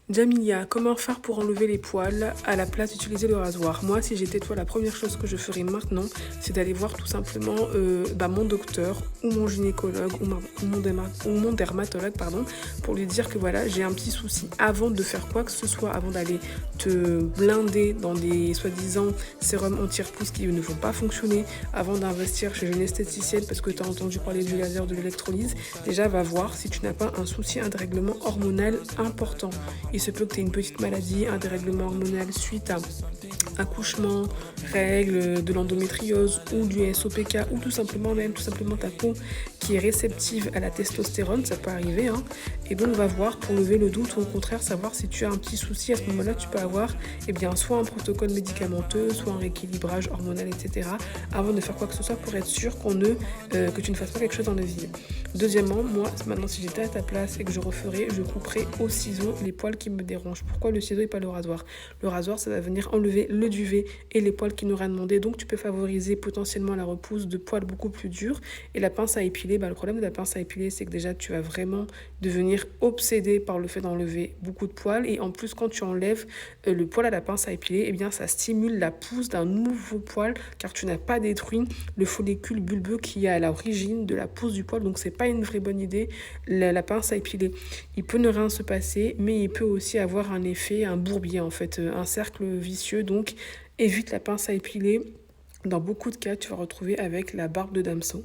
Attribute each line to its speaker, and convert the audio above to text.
Speaker 1: Jamilia, comment faire pour enlever les poils à la place d'utiliser le rasoir? Moi, si j'étais toi, la première chose que je ferais maintenant, c'est d'aller voir tout simplement mon docteur ou mon gynécologue ou mon dermatologue, pardon, pour lui dire que voilà, j'ai un petit souci. Avant de faire quoi que ce soit, avant d'aller te blinder dans des soi-disant sérums anti-repousse qui ne vont pas fonctionner, avant d'investir chez une esthéticienne parce que tu as entendu parler du laser, de l'électrolyse, déjà va voir si tu n'as pas un souci, un dérèglement hormonal important. Il se peut que tu aies une petite maladie, un dérèglement hormonal suite à accouchement, règles, de l'endométriose ou du SOPK ou tout simplement ta peau qui est réceptive à la testostérone, ça peut arriver. Et donc on va voir pour lever le doute ou au contraire savoir si tu as un petit souci. À ce moment-là, tu peux avoir soit un protocole médicamenteux, soit un rééquilibrage hormonal, etc. avant de faire quoi que ce soit pour être sûr que tu ne fasses pas quelque chose dans la vie. Deuxièmement, moi, maintenant, si j'étais à ta place et que je referais, je couperais au ciseau les poils qui me dérangent. Pourquoi le ciseau et pas le rasoir? Le rasoir, ça va venir enlever le duvet et les poils qui n'ont rien demandé. Donc, tu peux favoriser potentiellement la repousse de poils beaucoup plus durs. Et la pince à épiler, le problème de la pince à épiler, c'est que déjà, tu vas vraiment devenir obsédé par le fait d'enlever beaucoup de poils. Et en plus, quand tu enlèves le poil à la pince à épiler, ça stimule la pousse d'un nouveau poil car tu n'as pas détruit le follicule bulbeux qui est à l'origine de la pousse du poil. Donc, c'est pas une vraie bonne idée, la pince à épiler. Il peut ne rien se passer, mais il peut aussi avoir un effet, un bourbier en fait, un cercle vicieux. Donc, évite la pince à épiler. Dans beaucoup de cas, tu vas retrouver avec la barbe de Damson.